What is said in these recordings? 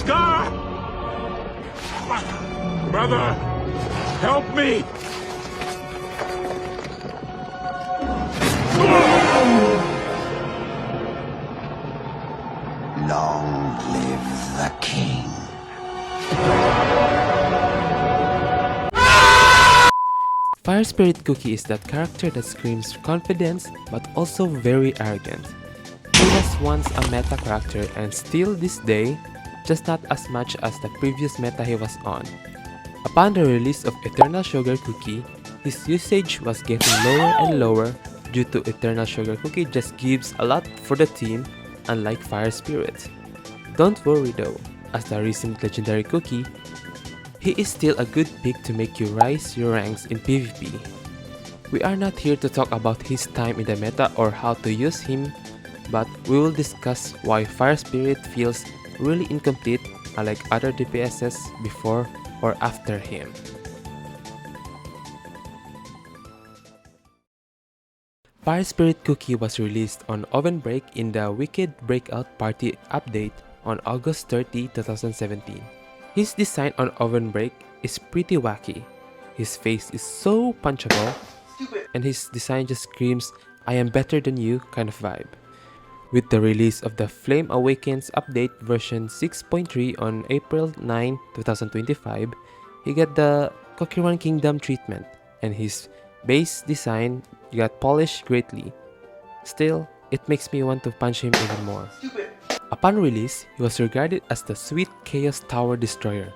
Scar! Brother, help me! Long live the king. Fire Spirit Cookie is that character that screams confidence but also very arrogant. He was once a meta character and still this day, just not as much as the previous meta he was on. Upon the release of Eternal Sugar Cookie, his usage was getting lower and lower due to Eternal Sugar Cookie just gives a lot for the team, unlike Fire Spirit. Don't worry though, as the recent legendary cookie, he is still a good pick to make you rise your ranks in PvP. We are not here to talk about his time in the meta or how to use him, but we will discuss why Fire Spirit feels really incomplete unlike other DPSs before or after him. Fire Spirit Cookie was released on Oven Break in the Wicked Breakout Party update on August 30, 2017. His design on Oven Break is pretty wacky. His face is so punchable, and his design just screams, "I am better than you" kind of vibe. With the release of the Flame Awakens update version 6.3 on April 9, 2025, he got the Kokiran Kingdom treatment, and his base design got polished greatly. Still, it makes me want to punch him even more. Upon release, he was regarded as the Sweet Chaos Tower Destroyer.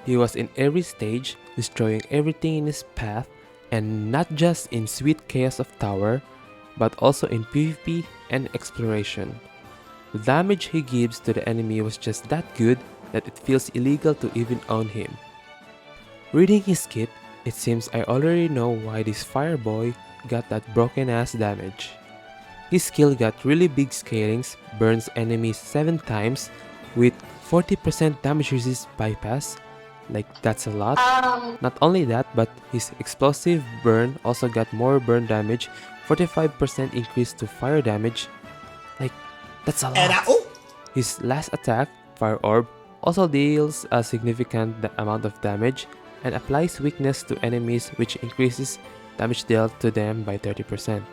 He was in every stage, destroying everything in his path, and not just in Sweet Chaos of Tower, but also in PvP and exploration. The damage he gives to the enemy was just that good that it feels illegal to even own him. Reading his kit, it seems I already know why this Fireboy got that broken ass damage. His skill got really big scalings, burns enemies 7 times with 40% damage resist bypass, like that's a lot. Not only that, but his explosive burn also got more burn damage, 45% increase to fire damage, like that's a lot. His last attack, Fire Orb, also deals a significant amount of damage and applies weakness to enemies, which increases damage dealt to them by 30%.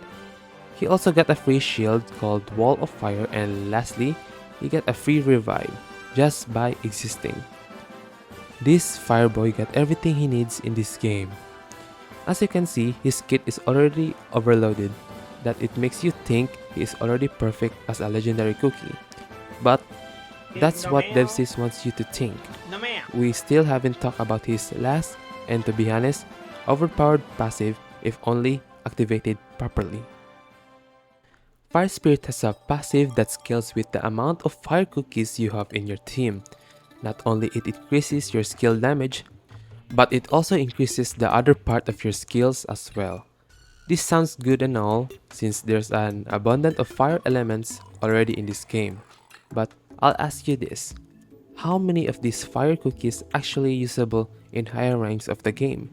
He also got a free shield called Wall of Fire, and lastly, he got a free revive just by existing. This Fireboy got everything he needs in this game. As you can see, his kit is already overloaded, that it makes you think he is already perfect as a legendary cookie. But that's what DevSys wants you to think. We still haven't talked about his last, and to be honest, overpowered passive if only activated properly. Fire Spirit has a passive that scales with the amount of fire cookies you have in your team. Not only it increases your skill damage, but it also increases the other part of your skills as well. This sounds good and all, since there's an abundance of fire elements already in this game. But I'll ask you this, how many of these fire cookies actually usable in higher ranks of the game?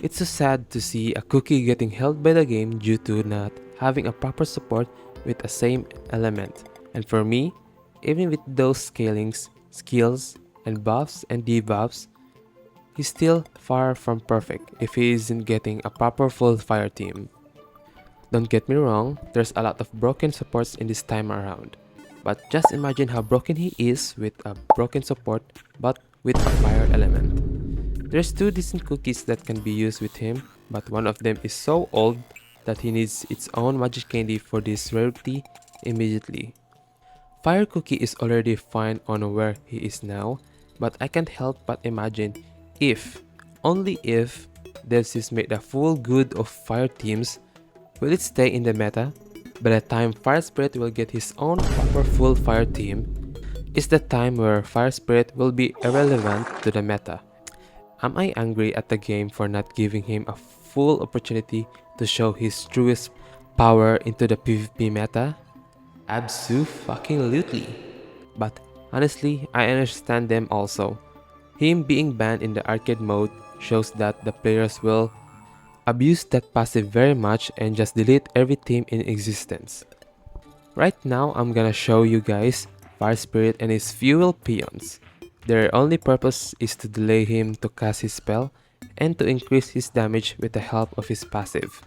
It's so sad to see a cookie getting held by the game due to not having a proper support with the same element. And for me, even with those scalings, skills, and buffs and debuffs, he's still far from perfect if he isn't getting a proper full fire team. Don't get me wrong, there's a lot of broken supports in this time around. But just imagine how broken he is with a broken support but with a fire element. There's 2 decent cookies that can be used with him, but one of them is so old that he needs its own magic candy for this rarity immediately. Fire Cookie is already fine on where he is now, but I can't help but imagine if, only if, DevSys made a full good of fire teams, will it stay in the meta? By the time Fire Spirit will get his own proper full fire team, is the time where Fire Spirit will be irrelevant to the meta. Am I angry at the game for not giving him a full opportunity to show his truest power into the PvP meta? Abso-fucking-lutely. But honestly, I understand them also. Him being banned in the arcade mode shows that the players will abuse that passive very much and just delete every team in existence. Right now, I'm gonna show you guys Fire Spirit and his fuel peons. Their only purpose is to delay him to cast his spell and to increase his damage with the help of his passive.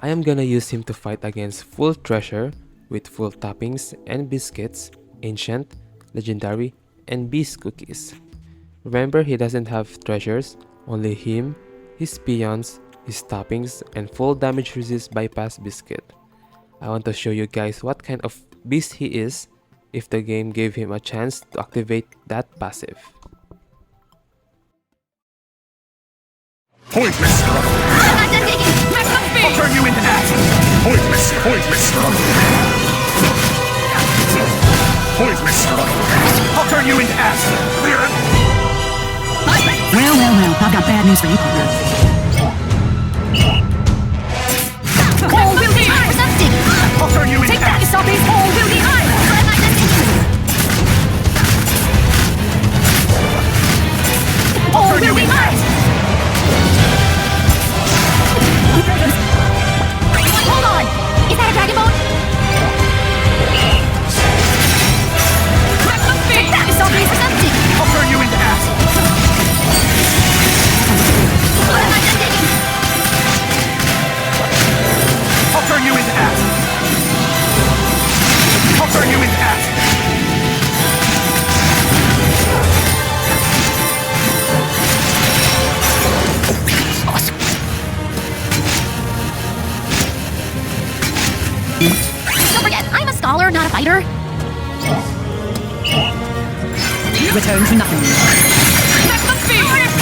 I am gonna use him to fight against full treasure with full toppings and biscuits, ancient, legendary, and beast cookies. Remember, he doesn't have treasures, only him, his peons, his toppings, and full damage resist bypass biscuit. I want to show you guys what kind of beast he is if the game gave him a chance to activate that passive. Pointless struggle. I'll turn you into ash. Pointless struggle. Pointless struggle. I'll turn you into ash. Clear it. Well, I've got bad news for you, partner. All will be presenting. I'll turn you into Take that, ash. zombies. All will be I. All turn you will be into I. ash. Hold on. Is that a dragon bone? Take that, zombies presenting. I'll turn you into ash. What am I just taking? I'll turn you into ash. I'll turn you into ash. Don't forget, I'm a scholar, not a fighter. Return to nothing.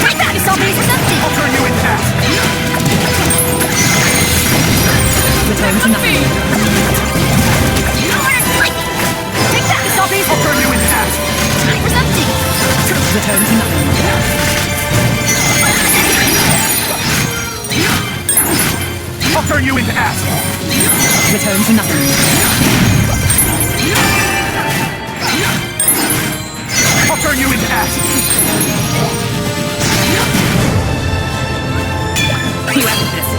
Take that, zombies presenting. I'll turn you into ash. Return to nothing. Take that, zombies. I'll turn you into ash. Presenting. Return to nothing. I'll turn you into ash. Return to nothing. I'll turn you into ash. You after this.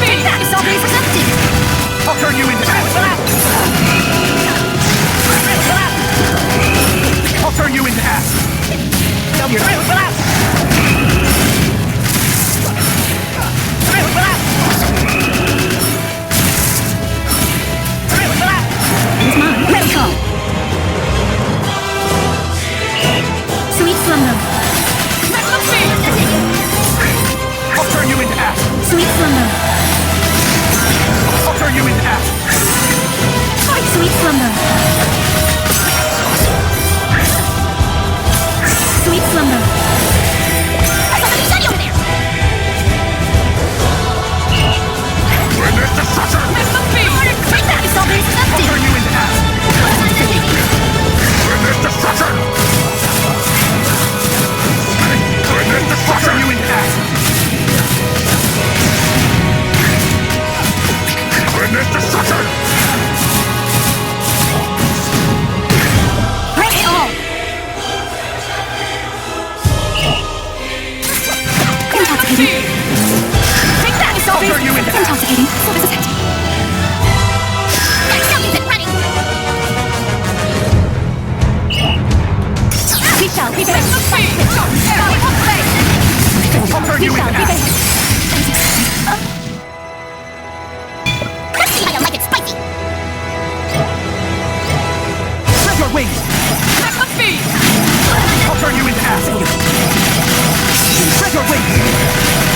Take that, zombies presenting. I'll turn you into ash. I'll turn you into ash. It's mine. Let it go. Sweet slumber. I'll turn you into ash. Sweet slumber. I'll turn you into ash. Sweet slumber. Sweet slumber. Somebody shut you over there. Witness destruction. Take that, zombies I'll presenting. turn you into ash. Witness destruction. Witness destruction. I'll turn you into ash. Witness destruction. Bring it all. Intoxicating. Take that, I'll zombies. turn you into ash. Intoxicating. So this is it. Now use it, running. We shall be back. I'll turn you into ash. Let's see how you like it spicy. Spread your wings. I'll turn you into ash. Spread your wings.